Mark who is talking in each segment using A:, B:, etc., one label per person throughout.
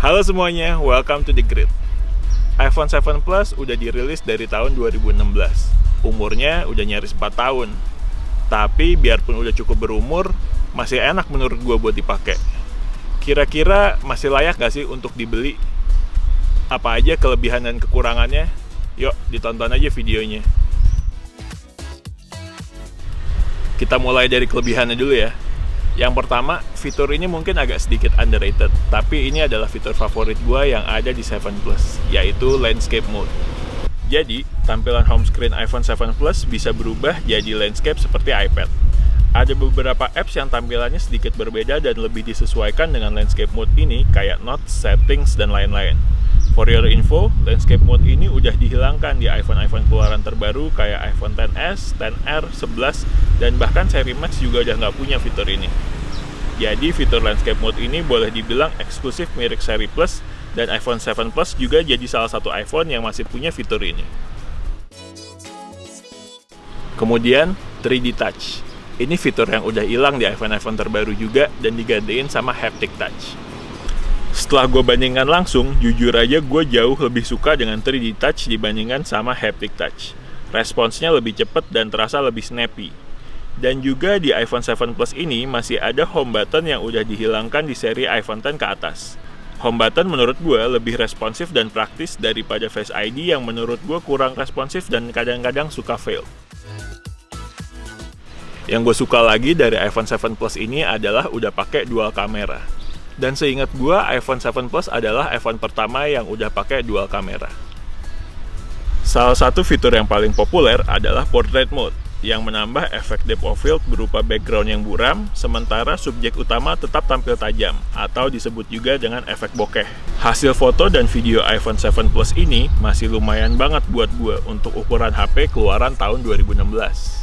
A: Halo semuanya, welcome to The Grid. iPhone 7 Plus udah dirilis dari tahun 2016. Umurnya udah nyaris 4 tahun. Tapi biarpun udah cukup berumur, masih enak menurut gue buat dipakai. Kira-kira masih layak gak sih untuk dibeli? Apa aja kelebihan dan kekurangannya? Yuk, ditonton aja videonya. Kita mulai dari kelebihannya dulu ya. Yang pertama, fitur ini mungkin agak sedikit underrated, tapi ini adalah fitur favorit gue yang ada di 7 Plus, yaitu Landscape Mode. Jadi, tampilan home screen iPhone 7 Plus bisa berubah jadi landscape seperti iPad. Ada beberapa apps yang tampilannya sedikit berbeda dan lebih disesuaikan dengan Landscape Mode ini, kayak Notes, Settings, dan lain-lain. For your info, Landscape Mode ini udah dihilangkan di iPhone keluaran terbaru kayak iPhone XS, XR, 11, dan bahkan seri Max juga udah nggak punya fitur ini. Jadi fitur Landscape Mode ini boleh dibilang eksklusif milik seri Plus, dan iPhone 7 Plus juga jadi salah satu iPhone yang masih punya fitur ini. Kemudian, 3D Touch. Ini fitur yang udah hilang di iPhone terbaru juga dan digantiin sama Haptic Touch. Setelah gue bandingkan langsung, jujur aja gue jauh lebih suka dengan 3D Touch dibandingkan sama Haptic Touch. Responsnya lebih cepat dan terasa lebih snappy. Dan juga di iPhone 7 Plus ini masih ada home button yang udah dihilangkan di seri iPhone X ke atas. Home button menurut gue lebih responsif dan praktis daripada Face ID yang menurut gue kurang responsif dan kadang-kadang suka fail. Yang gue suka lagi dari iPhone 7 Plus ini adalah udah pakai dual kamera. Dan seingat gue, iPhone 7 Plus adalah iPhone pertama yang udah pakai dual kamera. Salah satu fitur yang paling populer adalah Portrait Mode, yang menambah efek depth of field berupa background yang buram, sementara subjek utama tetap tampil tajam, atau disebut juga dengan efek bokeh. Hasil foto dan video iPhone 7 Plus ini masih lumayan banget buat gue untuk ukuran HP keluaran tahun 2016.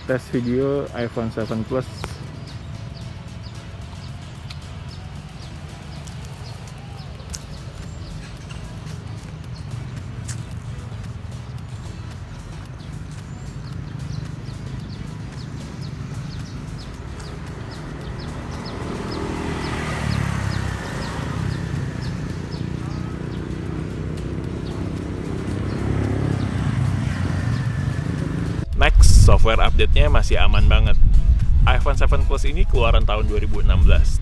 A: Tes video iPhone 7 Plus. Next, software update-nya masih aman banget. iPhone 7 Plus ini keluaran tahun 2016,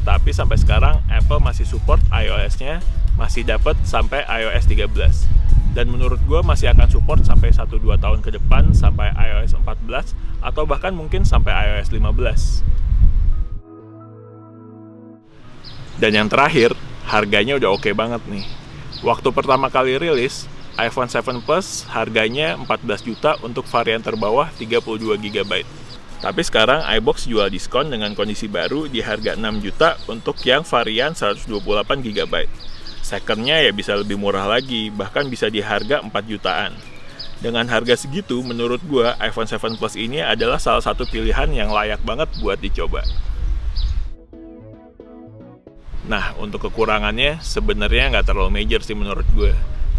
A: tapi sampai sekarang Apple masih support iOS-nya, masih dapat sampai iOS 13. Dan menurut gue masih akan support sampai 1-2 tahun ke depan, sampai iOS 14, atau bahkan mungkin sampai iOS 15. Dan yang terakhir, harganya udah oke banget nih. Waktu pertama kali rilis, iPhone 7 Plus harganya 14 juta untuk varian terbawah 32 GB. Tapi sekarang iBox jual diskon dengan kondisi baru di harga 6 juta untuk yang varian 128 GB. Secondnya ya bisa lebih murah lagi, bahkan bisa di harga 4 jutaan. Dengan harga segitu, menurut gua iPhone 7 Plus ini adalah salah satu pilihan yang layak banget buat dicoba. Nah, untuk kekurangannya sebenarnya nggak terlalu major sih menurut gue.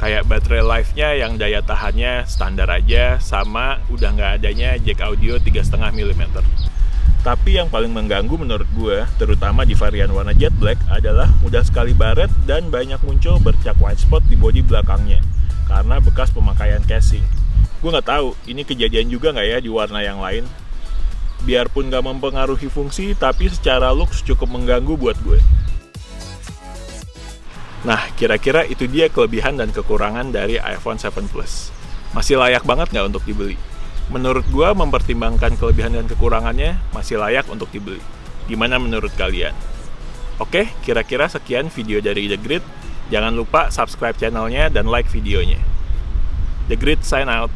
A: Kayak baterai life-nya yang daya tahannya standar aja, sama udah nggak adanya jack audio 3,5 mm. Tapi yang paling mengganggu menurut gue, terutama di varian warna jet black, adalah mudah sekali baret dan banyak muncul bercak white spot di bodi belakangnya, karena bekas pemakaian casing. Gue nggak tahu, ini kejadian juga nggak ya di warna yang lain. Biarpun nggak mempengaruhi fungsi, tapi secara looks cukup mengganggu buat gue. Nah, kira-kira itu dia kelebihan dan kekurangan dari iPhone 7 Plus. Masih layak banget nggak untuk dibeli? Menurut gue, mempertimbangkan kelebihan dan kekurangannya, masih layak untuk dibeli. Gimana menurut kalian? Oke, kira-kira sekian video dari The Grid. Jangan lupa subscribe channelnya dan like videonya. The Grid sign out.